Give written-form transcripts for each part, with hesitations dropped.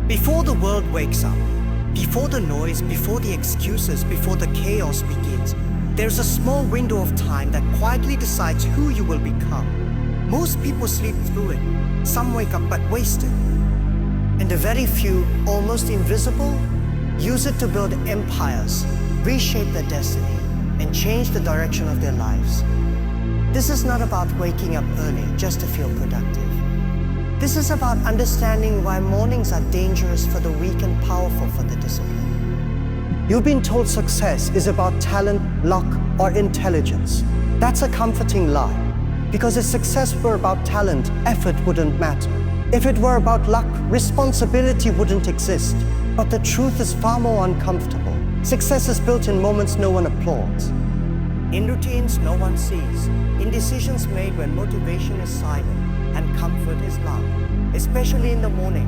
Before the world wakes up, before the noise, before the excuses, before the chaos begins, there's a small window of time that quietly decides who you will become. Most people sleep through it. Some wake up but wasted. And the very few, almost invisible, use it to build empires, reshape their destiny, and change the direction of their lives. This is not about waking up early just to feel productive. This is about understanding why mornings are dangerous for the weak and powerful for the disciplined. You've been told success is about talent, luck, or intelligence. That's a comforting lie. Because if success were about talent, effort wouldn't matter. If it were about luck, responsibility wouldn't exist. But the truth is far more uncomfortable. Success is built in moments no one applauds, in routines no one sees, in decisions made when motivation is silent and comfort is loud, especially in the morning.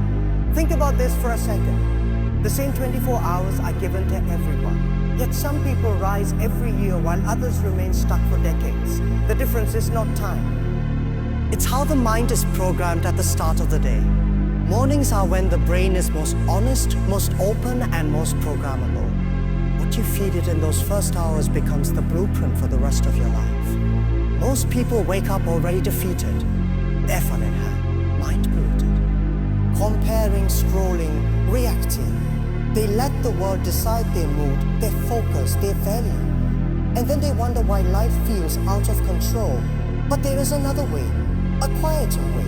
Think about this for a second. The same 24 hours are given to everyone. Yet some people rise every year while others remain stuck for decades. The difference is not time. It's how the mind is programmed at the start of the day. Mornings are when the brain is most honest, most open, and most programmable. What you feed it in those first hours becomes the blueprint for the rest of your life. Most people wake up already defeated, their phone in hand, mind polluted. Comparing, scrolling, reacting. They let the world decide their mood, their focus, their value. And then they wonder why life feels out of control. But there is another way, a quieter way,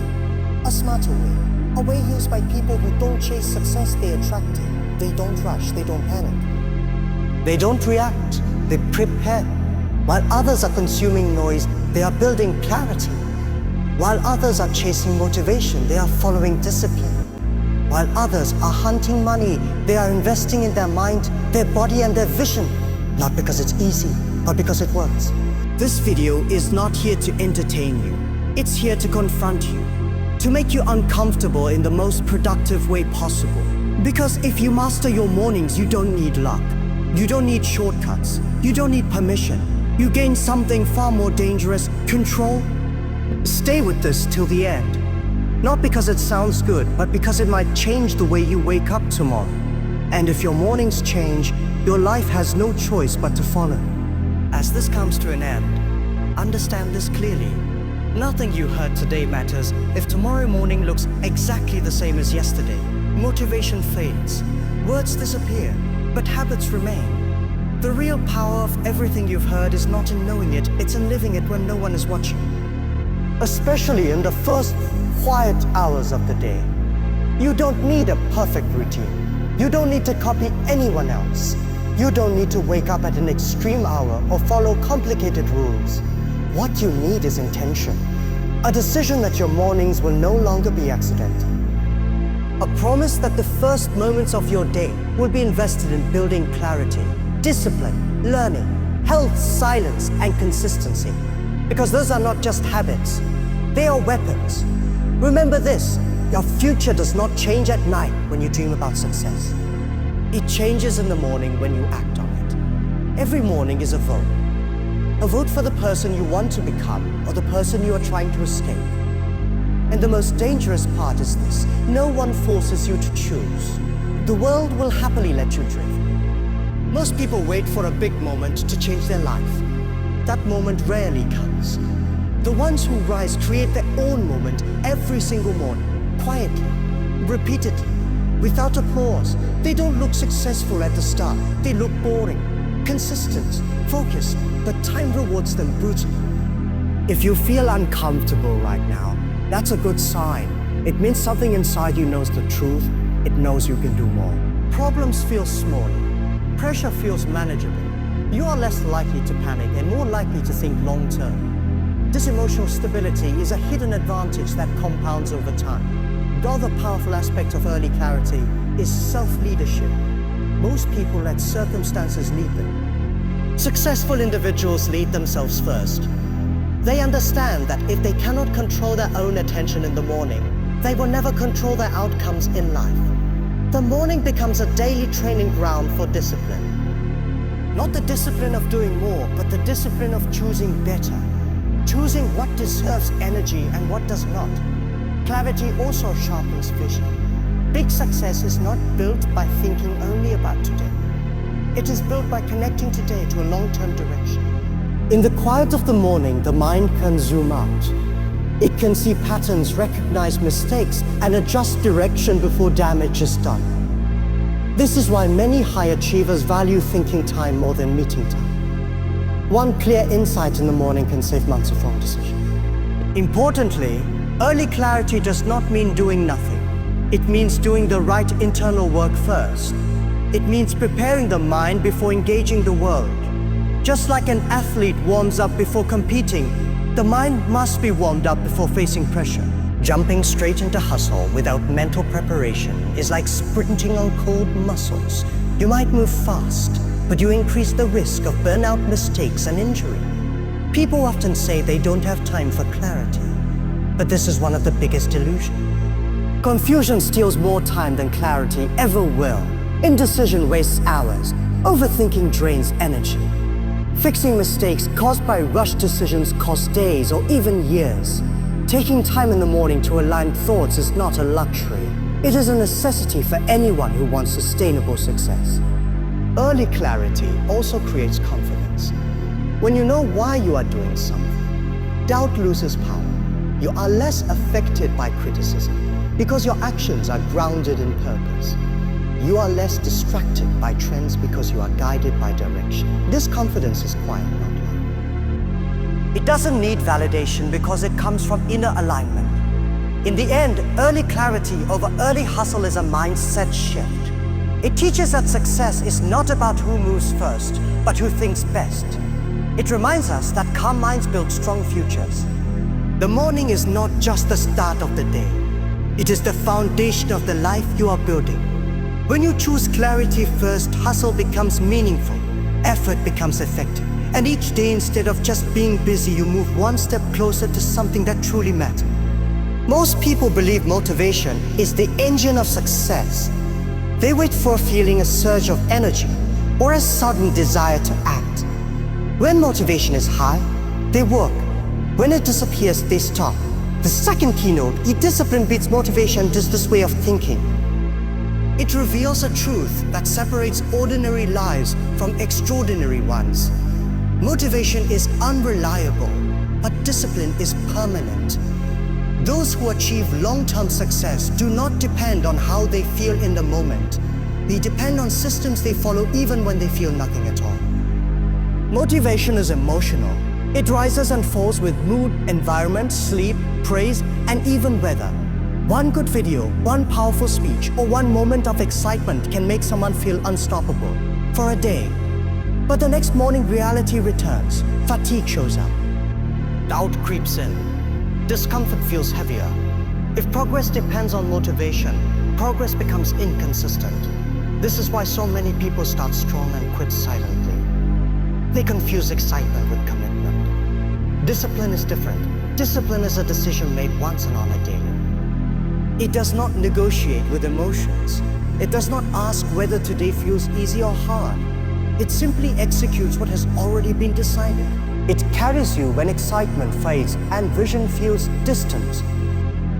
a smarter way. A way used by people who don't chase success, they attract it. They don't rush, they don't panic. They don't react, they prepare. While others are consuming noise, they are building clarity. While others are chasing motivation, they are following discipline. While others are hunting money, they are investing in their mind, their body, and their vision. Not because it's easy, but because it works. This video is not here to entertain you. It's here to confront you. To make you uncomfortable in the most productive way possible. Because if you master your mornings, you don't need luck. You don't need shortcuts. You don't need permission. You gain something far more dangerous, control. Stay with this till the end. Not because it sounds good, but because it might change the way you wake up tomorrow. And if your mornings change, your life has no choice but to follow. As this comes to an end, understand this clearly. Nothing you heard today matters if tomorrow morning looks exactly the same as yesterday. Motivation fades, words disappear, but habits remain. The real power of everything you've heard is not in knowing it, it's in living it when no one is watching. Especially in the first quiet hours of the day. You don't need a perfect routine. You don't need to copy anyone else. You don't need to wake up at an extreme hour or follow complicated rules. What you need is intention. A decision that your mornings will no longer be accidental. A promise that the first moments of your day will be invested in building clarity, discipline, learning, health, silence, and consistency. Because those are not just habits, they are weapons. Remember this, your future does not change at night when you dream about success. It changes in the morning when you act on it. Every morning is a vote. A vote for the person you want to become or the person you are trying to escape. And the most dangerous part is this, no one forces you to choose. The world will happily let you drift. Most people wait for a big moment to change their life. That moment rarely comes. The ones who rise create their own moment every single morning, quietly, repeatedly, without applause. They don't look successful at the start. They look boring, consistent, focused, but time rewards them brutally. If you feel uncomfortable right now, that's a good sign. It means something inside you knows the truth. It knows you can do more. Problems feel smaller. Pressure feels manageable. You are less likely to panic and more likely to think long term. This emotional stability is a hidden advantage that compounds over time. The other powerful aspect of early clarity is self-leadership. Most people let circumstances lead them. Successful individuals lead themselves first. They understand that if they cannot control their own attention in the morning, they will never control their outcomes in life. The morning becomes a daily training ground for discipline. Not the discipline of doing more, but the discipline of choosing better. Choosing what deserves energy and what does not. Clarity also sharpens vision. Big success is not built by thinking only about today. It is built by connecting today to a long-term direction. In the quiet of the morning, the mind can zoom out. It can see patterns, recognize mistakes, and adjust direction before damage is done. This is why many high achievers value thinking time more than meeting time. One clear insight in the morning can save months of wrong decisions. Importantly, early clarity does not mean doing nothing. It means doing the right internal work first. It means preparing the mind before engaging the world. Just like an athlete warms up before competing, the mind must be warmed up before facing pressure. Jumping straight into hustle without mental preparation is like sprinting on cold muscles. You might move fast, but you increase the risk of burnout, mistakes, and injury. People often say they don't have time for clarity, but this is one of the biggest illusions. Confusion steals more time than clarity ever will. Indecision wastes hours. Overthinking drains energy. Fixing mistakes caused by rushed decisions costs days or even years. Taking time in the morning to align thoughts is not a luxury. It is a necessity for anyone who wants sustainable success. Early clarity also creates confidence. When you know why you are doing something, doubt loses power. You are less affected by criticism because your actions are grounded in purpose. You are less distracted by trends because you are guided by direction. This confidence is quiet, not loud. It doesn't need validation because it comes from inner alignment. In the end, early clarity over early hustle is a mindset shift. It teaches that success is not about who moves first, but who thinks best. It reminds us that calm minds build strong futures. The morning is not just the start of the day. It is the foundation of the life you are building. When you choose clarity first, hustle becomes meaningful, effort becomes effective, and each day, instead of just being busy, you move one step closer to something that truly matters. Most people believe motivation is the engine of success. They wait for feeling a surge of energy or a sudden desire to act. When motivation is high, they work. When it disappears, they stop. The second keynote, discipline beats motivation, is this way of thinking. It reveals a truth that separates ordinary lives from extraordinary ones. Motivation is unreliable, but discipline is permanent. Those who achieve long-term success do not depend on how they feel in the moment. They depend on systems they follow even when they feel nothing at all. Motivation is emotional. It rises and falls with mood, environment, sleep, praise, and even weather. One good video, one powerful speech, or one moment of excitement can make someone feel unstoppable for a day. But the next morning, reality returns. Fatigue shows up. Doubt creeps in. Discomfort feels heavier. If progress depends on motivation, progress becomes inconsistent. This is why so many people start strong and quit silently. They confuse excitement with commitment. Discipline is different. Discipline is a decision made once and on a daily. It does not negotiate with emotions. It does not ask whether today feels easy or hard. It simply executes what has already been decided. It carries you when excitement fades and vision feels distant.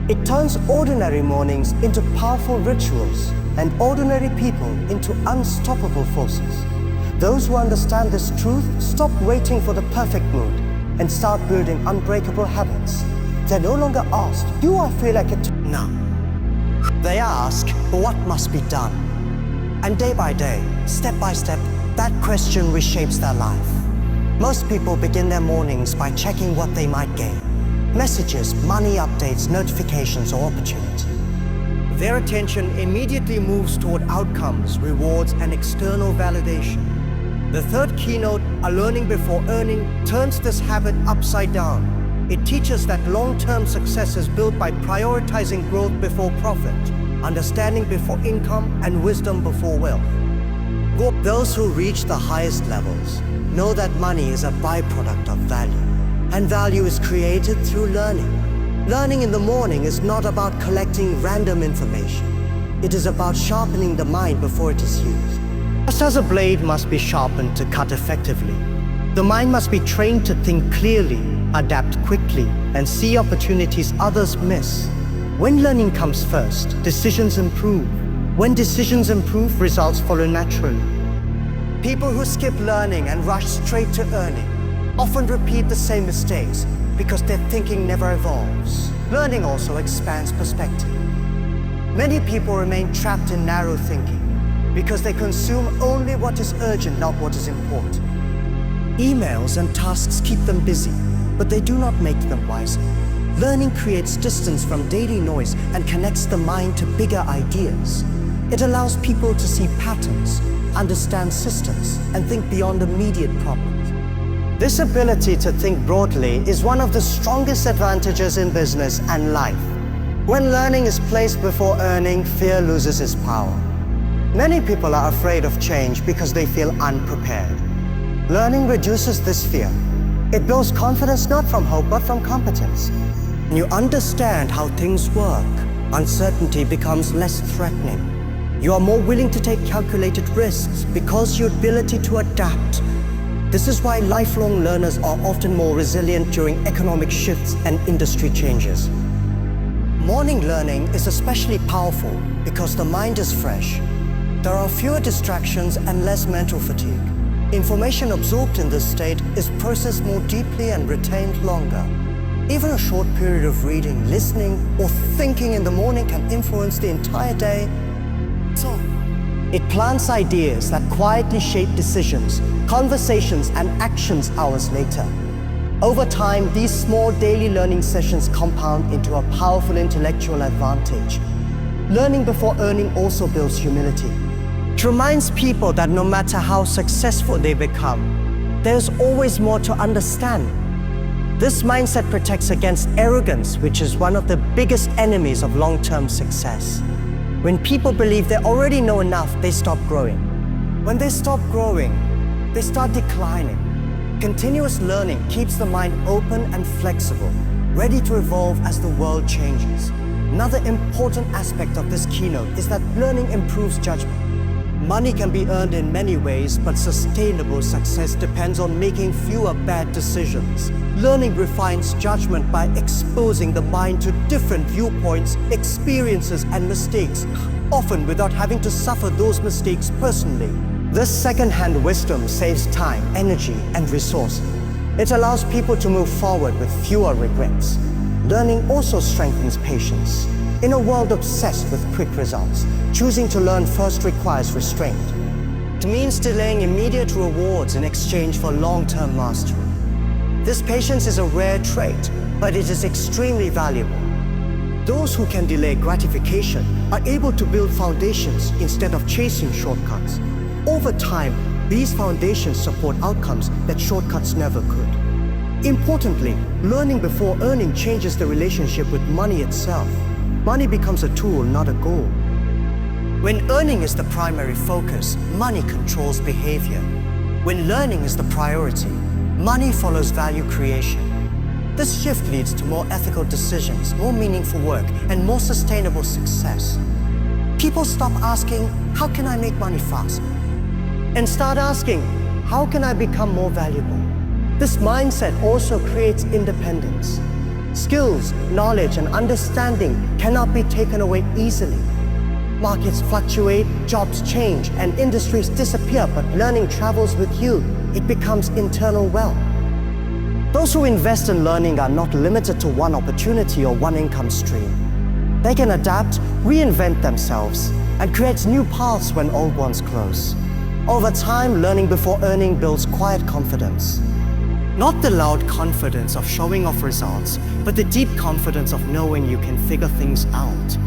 It turns ordinary mornings into powerful rituals and ordinary people into unstoppable forces. Those who understand this truth stop waiting for the perfect mood and start building unbreakable habits. They're no longer asked, do I feel like it? No. They ask, what must be done? And day by day, step by step, that question reshapes their life. Most people begin their mornings by checking what they might gain. Messages, money updates, notifications, or opportunities. Their attention immediately moves toward outcomes, rewards, and external validation. The third keynote, A Learning Before Earning, turns this habit upside down. It teaches that long-term success is built by prioritizing growth before profit, understanding before income, and wisdom before wealth. Those who reach the highest levels know that money is a byproduct of value, and value is created through learning. Learning in the morning is not about collecting random information. It is about sharpening the mind before it is used. Just as a blade must be sharpened to cut effectively, the mind must be trained to think clearly, adapt quickly, and see opportunities others miss. When learning comes first, decisions improve. When decisions improve, results follow naturally. People who skip learning and rush straight to earning often repeat the same mistakes because their thinking never evolves. Learning also expands perspective. Many people remain trapped in narrow thinking because they consume only what is urgent, not what is important. Emails and tasks keep them busy, but they do not make them wiser. Learning creates distance from daily noise and connects the mind to bigger ideas. It allows people to see patterns, understand systems, and think beyond immediate problems. This ability to think broadly is one of the strongest advantages in business and life. When learning is placed before earning, fear loses its power. Many people are afraid of change because they feel unprepared. Learning reduces this fear. It builds confidence not from hope but from competence. When you understand how things work, uncertainty becomes less threatening. You are more willing to take calculated risks because your ability to adapt. This is why lifelong learners are often more resilient during economic shifts and industry changes. Morning learning is especially powerful because the mind is fresh. There are fewer distractions and less mental fatigue. Information absorbed in this state is processed more deeply and retained longer. Even a short period of reading, listening, or thinking in the morning can influence the entire day. So, it plants ideas that quietly shape decisions, conversations, and actions hours later. Over time, these small daily learning sessions compound into a powerful intellectual advantage. Learning before earning also builds humility. It reminds people that no matter how successful they become, there's always more to understand. This mindset protects against arrogance, which is one of the biggest enemies of long-term success. When people believe they already know enough, they stop growing. When they stop growing, they start declining. Continuous learning keeps the mind open and flexible, ready to evolve as the world changes. Another important aspect of this keynote is that learning improves judgment. Money can be earned in many ways, but sustainable success depends on making fewer bad decisions. Learning refines judgment by exposing the mind to different viewpoints, experiences, and mistakes, often without having to suffer those mistakes personally. This second-hand wisdom saves time, energy, and resources. It allows people to move forward with fewer regrets. Learning also strengthens patience. In a world obsessed with quick results, choosing to learn first requires restraint. It means delaying immediate rewards in exchange for long-term mastery. This patience is a rare trait, but it is extremely valuable. Those who can delay gratification are able to build foundations instead of chasing shortcuts. Over time, these foundations support outcomes that shortcuts never could. Importantly, learning before earning changes the relationship with money itself. Money becomes a tool, not a goal. When earning is the primary focus, money controls behavior. When learning is the priority, money follows value creation. This shift leads to more ethical decisions, more meaningful work, and more sustainable success. People stop asking, how can I make money fast? And start asking, how can I become more valuable? This mindset also creates independence. Skills, knowledge, and understanding cannot be taken away easily. Markets fluctuate, jobs change, and industries disappear, but learning travels with you. It becomes internal wealth. Those who invest in learning are not limited to one opportunity or one income stream. They can adapt, reinvent themselves, and create new paths when old ones close. Over time, learning before earning builds quiet confidence. Not the loud confidence of showing off results, but the deep confidence of knowing you can figure things out.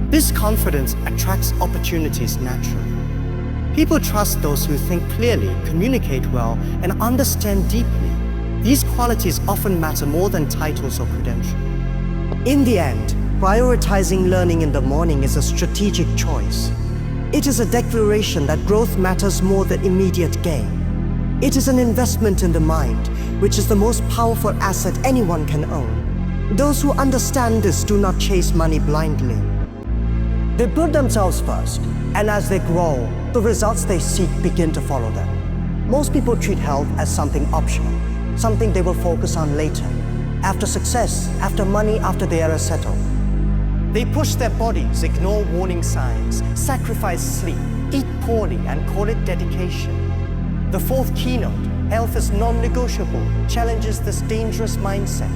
This confidence attracts opportunities naturally. People trust those who think clearly, communicate well, and understand deeply. These qualities often matter more than titles or credentials. In the end, prioritizing learning in the morning is a strategic choice. It is a declaration that growth matters more than immediate gain. It is an investment in the mind, which is the most powerful asset anyone can own. Those who understand this do not chase money blindly. They build themselves first, and as they grow, the results they seek begin to follow them. Most people treat health as something optional, something they will focus on later, after success, after money, after they are settled. They push their bodies, ignore warning signs, sacrifice sleep, eat poorly, and call it dedication. The fourth keynote, Health is Non-Negotiable, challenges this dangerous mindset.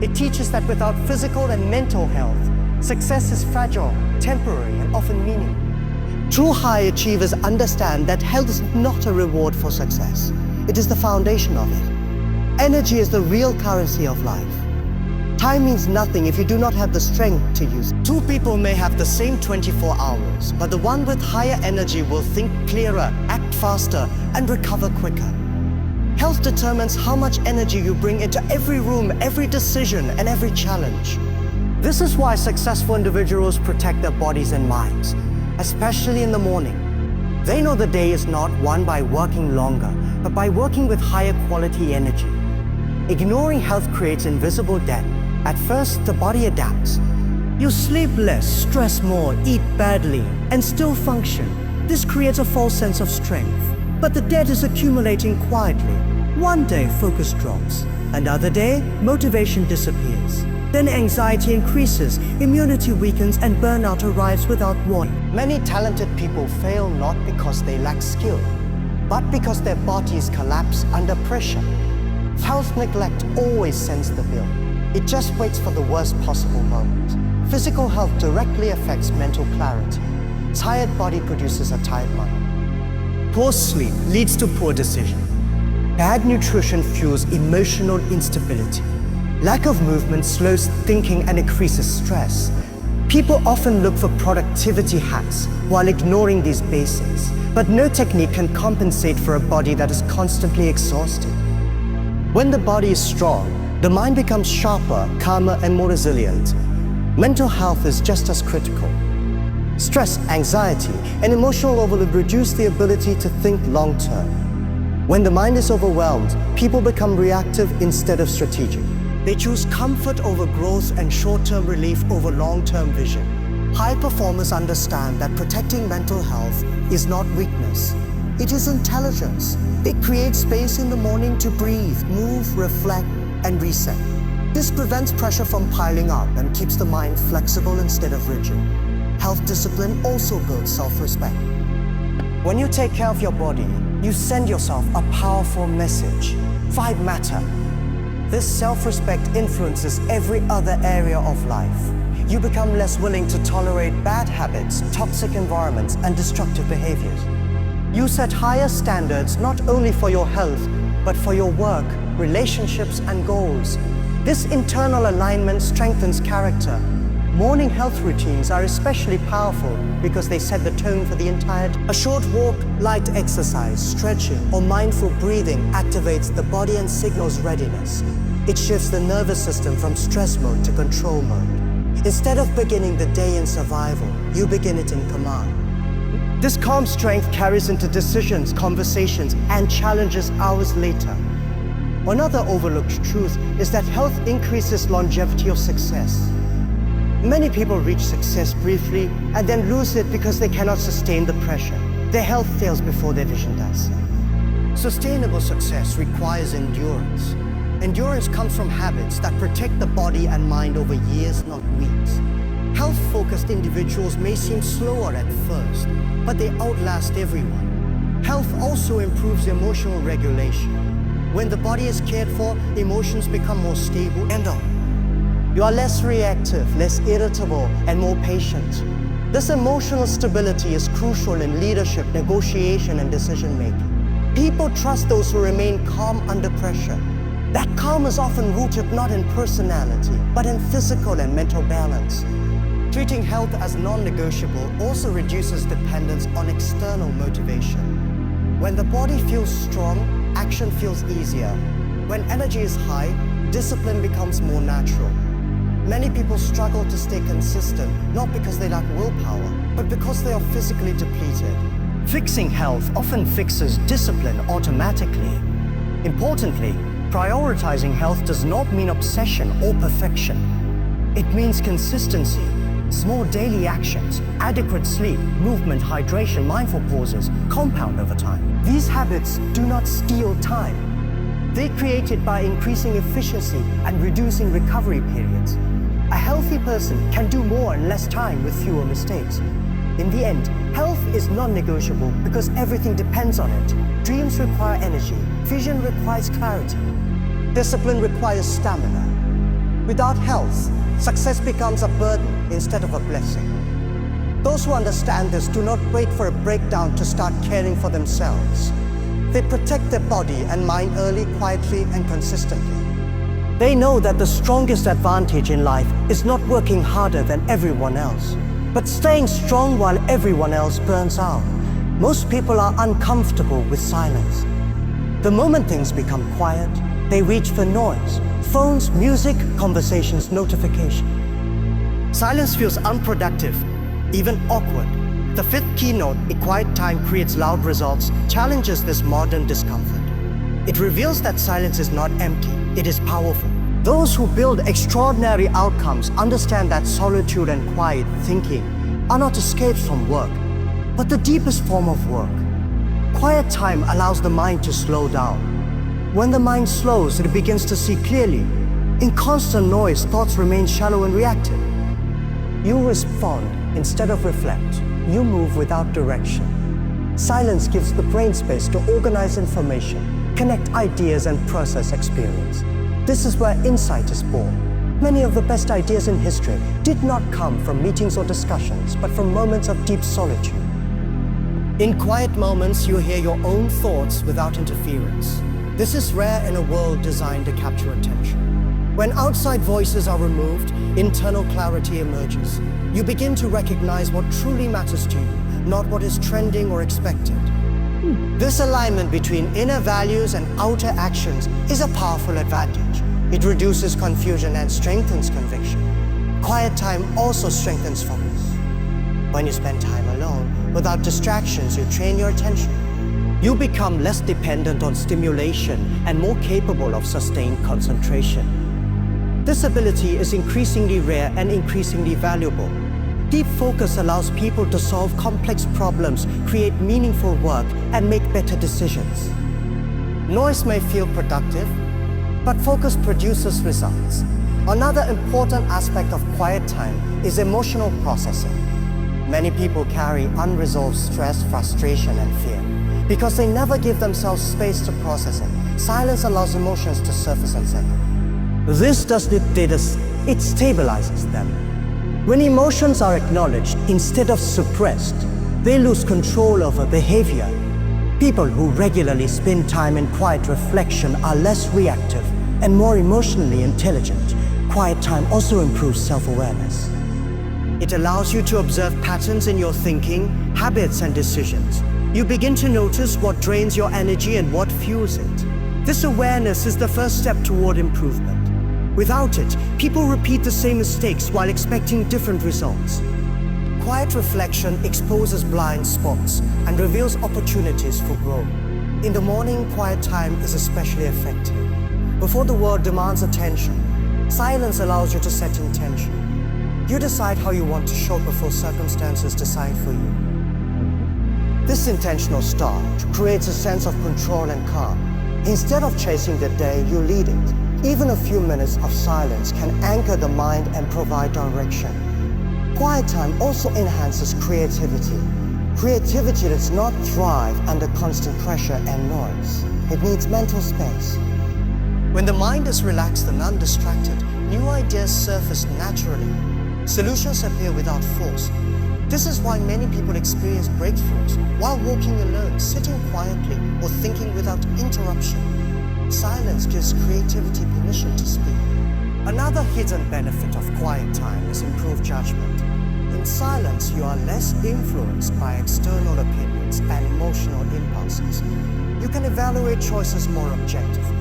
It teaches that without physical and mental health, success is fragile, temporary, and often meaningless. True high achievers understand that health is not a reward for success. It is the foundation of it. Energy is the real currency of life. Time means nothing if you do not have the strength to use it. Two people may have the same 24 hours, but the one with higher energy will think clearer, act faster, and recover quicker. Health determines how much energy you bring into every room, every decision, and every challenge. This is why successful individuals protect their bodies and minds, especially in the morning. They know the day is not won by working longer, but by working with higher quality energy. Ignoring health creates invisible debt. At first, the body adapts. You sleep less, stress more, eat badly, and still function. This creates a false sense of strength. But the debt is accumulating quietly. One day, focus drops. Another day, motivation disappears. Then anxiety increases, immunity weakens, and burnout arrives without warning. Many talented people fail not because they lack skill, but because their bodies collapse under pressure. Health neglect always sends the bill. It just waits for the worst possible moment. Physical health directly affects mental clarity. Tired body produces a tired mind. Poor sleep leads to poor decision. Bad nutrition fuels emotional instability. Lack of movement slows thinking and increases stress. People often look for productivity hacks while ignoring these basics, but no technique can compensate for a body that is constantly exhausted. When the body is strong, the mind becomes sharper, calmer, and more resilient. Mental health is just as critical. Stress, anxiety, and emotional overload reduce the ability to think long-term. When the mind is overwhelmed, people become reactive instead of strategic. They choose comfort over growth and short-term relief over long-term vision. High performers understand that protecting mental health is not weakness. It is intelligence. They create space in the morning to breathe, move, reflect, and reset. This prevents pressure from piling up and keeps the mind flexible instead of rigid. Health discipline also builds self-respect. When you take care of your body, you send yourself a powerful message. 5 matter. This self-respect influences every other area of life. You become less willing to tolerate bad habits, toxic environments, and destructive behaviors. You set higher standards not only for your health, but for your work, relationships, and goals. This internal alignment strengthens character. Morning health routines are especially powerful because they set the tone for the entire day. A short walk, light exercise, stretching, or mindful breathing activates the body and signals readiness. It shifts the nervous system from stress mode to control mode. Instead of beginning the day in survival, you begin it in command. This calm strength carries into decisions, conversations, and challenges hours later. Another overlooked truth is that health increases longevity of success. Many people reach success briefly and then lose it because they cannot sustain the pressure. Their health fails before their vision does. Sustainable success requires endurance. Endurance comes from habits that protect the body and mind over years, not weeks. Health-focused individuals may seem slower at first, but they outlast everyone. Health also improves emotional regulation. When the body is cared for, emotions become more stable and you are less reactive, less irritable, and more patient. This emotional stability is crucial in leadership, negotiation, and decision-making. People trust those who remain calm under pressure. That calm is often rooted not in personality, but in physical and mental balance. Treating health as non-negotiable also reduces dependence on external motivation. When the body feels strong, action feels easier. When energy is high, discipline becomes more natural. Many people struggle to stay consistent, not because they lack willpower, but because they are physically depleted. Fixing health often fixes discipline automatically. Importantly, prioritizing health does not mean obsession or perfection. It means consistency, small daily actions, adequate sleep, movement, hydration, mindful pauses, compound over time. These habits do not steal time. They create it by increasing efficiency and reducing recovery periods. A healthy person can do more in less time with fewer mistakes. In the end, health is non-negotiable because everything depends on it. Dreams require energy, vision requires clarity, discipline requires stamina. Without health, success becomes a burden instead of a blessing. Those who understand this do not wait for a breakdown to start caring for themselves. They protect their body and mind early, quietly, and consistently. They know that the strongest advantage in life is not working harder than everyone else, but staying strong while everyone else burns out. Most people are uncomfortable with silence. The moment things become quiet, they reach for noise. Phones, music, conversations, notification. Silence feels unproductive, even awkward. The fifth keynote, a quiet time creates loud results, challenges this modern discomfort. It reveals that silence is not empty, it is powerful. Those who build extraordinary outcomes understand that solitude and quiet thinking are not escapes from work, but the deepest form of work. Quiet time allows the mind to slow down. When the mind slows, it begins to see clearly. In constant noise, thoughts remain shallow and reactive. You respond instead of reflect. You move without direction. Silence gives the brain space to organize information, connect ideas, and process experience. This is where insight is born. Many of the best ideas in history did not come from meetings or discussions, but from moments of deep solitude. In quiet moments, you hear your own thoughts without interference. This is rare in a world designed to capture attention. When outside voices are removed, internal clarity emerges. You begin to recognize what truly matters to you, not what is trending or expected. This alignment between inner values and outer actions is a powerful advantage. It reduces confusion and strengthens conviction. Quiet time also strengthens focus. When you spend time alone, without distractions, you train your attention. You become less dependent on stimulation and more capable of sustained concentration. This ability is increasingly rare and increasingly valuable. Deep focus allows people to solve complex problems, create meaningful work, and make better decisions. Noise may feel productive, but focus produces results. Another important aspect of quiet time is emotional processing. Many people carry unresolved stress, frustration, and fear. Because they never give themselves space to process it, silence allows emotions to surface and settle. This does not it stabilizes them. When emotions are acknowledged instead of suppressed, they lose control over behavior. People who regularly spend time in quiet reflection are less reactive and more emotionally intelligent. Quiet time also improves self-awareness. It allows you to observe patterns in your thinking, habits, and decisions. You begin to notice what drains your energy and what fuels it. This awareness is the first step toward improvement. Without it, people repeat the same mistakes while expecting different results. Quiet reflection exposes blind spots and reveals opportunities for growth. In the morning, quiet time is especially effective. Before the world demands attention, silence allows you to set intention. You decide how you want to show up before circumstances decide for you. This intentional start creates a sense of control and calm. Instead of chasing the day, you lead it. Even a few minutes of silence can anchor the mind and provide direction. Quiet time also enhances creativity. Creativity does not thrive under constant pressure and noise. It needs mental space. When the mind is relaxed and undistracted, new ideas surface naturally. Solutions appear without force. This is why many people experience breakthroughs while walking alone, sitting quietly, or thinking without interruption. Silence gives creativity permission to speak. Another hidden benefit of quiet time is improved judgment. In silence, you are less influenced by external opinions and emotional impulses. You can evaluate choices more objectively.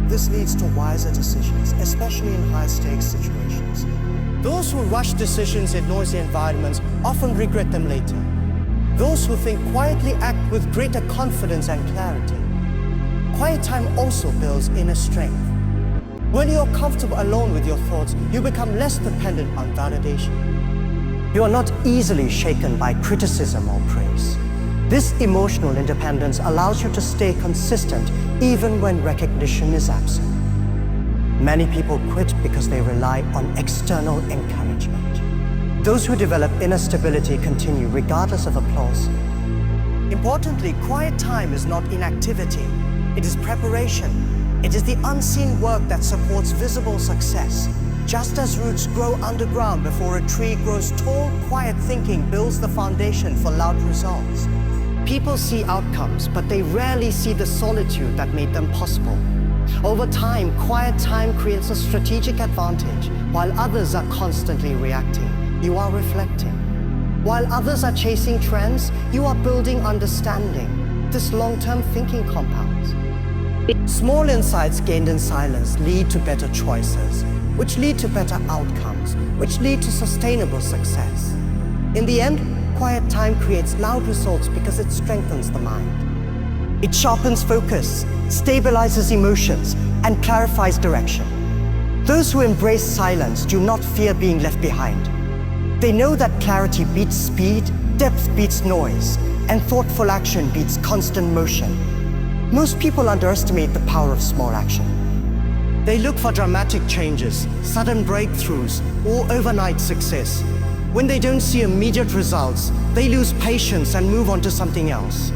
This leads to wiser decisions, especially in high-stakes situations. Those who rush decisions in noisy environments often regret them later. Those who think quietly act with greater confidence and clarity. Quiet time also builds inner strength. When you're comfortable alone with your thoughts, you become less dependent on validation. You are not easily shaken by criticism or praise. This emotional independence allows you to stay consistent even when recognition is absent. Many people quit because they rely on external encouragement. Those who develop inner stability continue regardless of applause. Importantly, quiet time is not inactivity. It is preparation. It is the unseen work that supports visible success. Just as roots grow underground before a tree grows tall, quiet thinking builds the foundation for loud results. People see outcomes, but they rarely see the solitude that made them possible. Over time, quiet time creates a strategic advantage. While others are constantly reacting, you are reflecting. While others are chasing trends, you are building understanding. This long-term thinking compounds. Small insights gained in silence lead to better choices, which lead to better outcomes, which lead to sustainable success. In the end, quiet time creates loud results because it strengthens the mind. It sharpens focus, stabilizes emotions, and clarifies direction. Those who embrace silence do not fear being left behind. They know that clarity beats speed, depth beats noise, and thoughtful action beats constant motion. Most people underestimate the power of small action. They look for dramatic changes, sudden breakthroughs, or overnight success. When they don't see immediate results, they lose patience and move on to something else.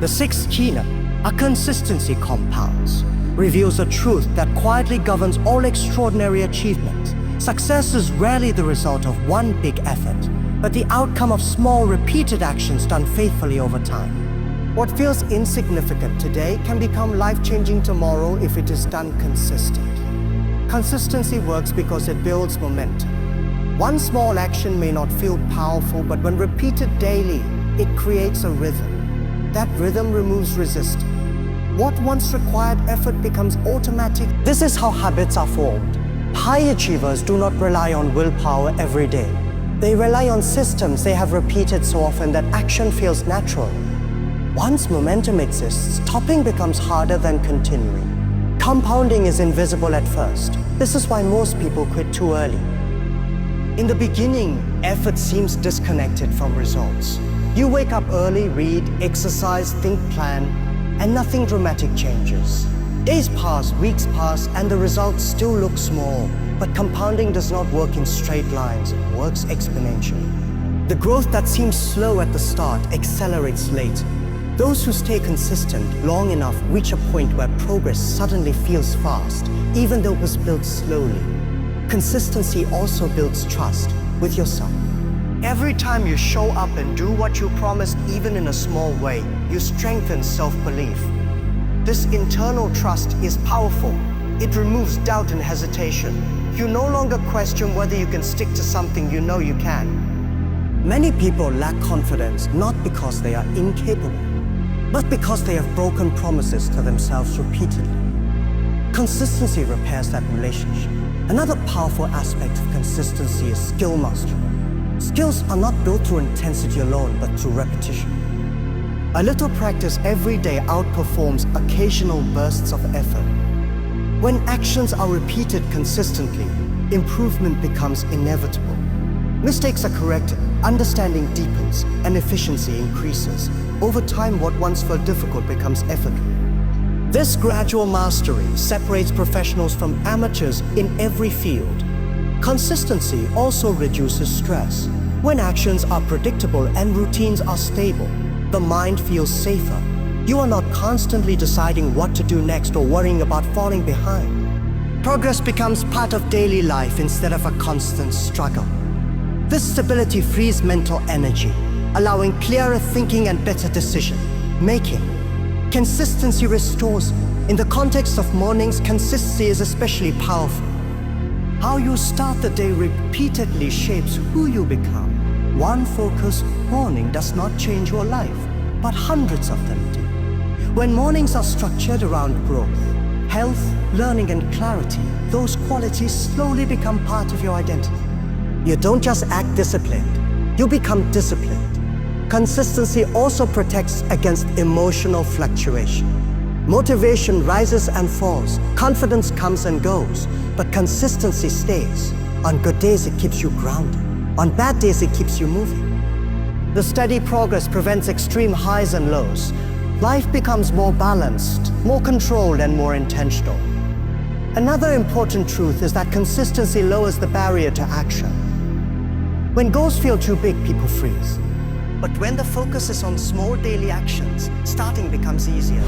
The sixth keynote, a consistency compounds, reveals a truth that quietly governs all extraordinary achievements. Success is rarely the result of one big effort, but the outcome of small, repeated actions done faithfully over time. What feels insignificant today can become life-changing tomorrow if it is done consistently. Consistency works because it builds momentum. One small action may not feel powerful, but when repeated daily, it creates a rhythm. That rhythm removes resistance. What once required effort becomes automatic. This is how habits are formed. High achievers do not rely on willpower every day. They rely on systems they have repeated so often that action feels natural. Once momentum exists, stopping becomes harder than continuing. Compounding is invisible at first. This is why most people quit too early. In the beginning, effort seems disconnected from results. You wake up early, read, exercise, think, plan, and nothing dramatic changes. Days pass, weeks pass, and the results still look small. But compounding does not work in straight lines, it works exponentially. The growth that seems slow at the start accelerates later. Those who stay consistent long enough reach a point where progress suddenly feels fast, even though it was built slowly. Consistency also builds trust with yourself. Every time you show up and do what you promised, even in a small way, you strengthen self-belief. This internal trust is powerful. It removes doubt and hesitation. You no longer question whether you can stick to something you know you can. Many people lack confidence not because they are incapable, but because they have broken promises to themselves repeatedly. Consistency repairs that relationship. Another powerful aspect of consistency is skill mastery. Skills are not built through intensity alone, but through repetition. A little practice every day outperforms occasional bursts of effort. When actions are repeated consistently, improvement becomes inevitable. Mistakes are corrected, understanding deepens, and efficiency increases. Over time, what once felt difficult becomes effortless. This gradual mastery separates professionals from amateurs in every field. Consistency also reduces stress. When actions are predictable and routines are stable, the mind feels safer. You are not constantly deciding what to do next or worrying about falling behind. Progress becomes part of daily life instead of a constant struggle. This stability frees mental energy, allowing clearer thinking and better decision-making. Consistency restores. In the context of mornings, consistency is especially powerful. How you start the day repeatedly shapes who you become. One focused morning does not change your life, but hundreds of them do. When mornings are structured around growth, health, learning, and clarity, those qualities slowly become part of your identity. You don't just act disciplined, you become disciplined. Consistency also protects against emotional fluctuation. Motivation rises and falls, confidence comes and goes, but consistency stays. On good days, it keeps you grounded. On bad days, it keeps you moving. The steady progress prevents extreme highs and lows. Life becomes more balanced, more controlled, and more intentional. Another important truth is that consistency lowers the barrier to action. When goals feel too big, people freeze. But when the focus is on small daily actions, starting becomes easier.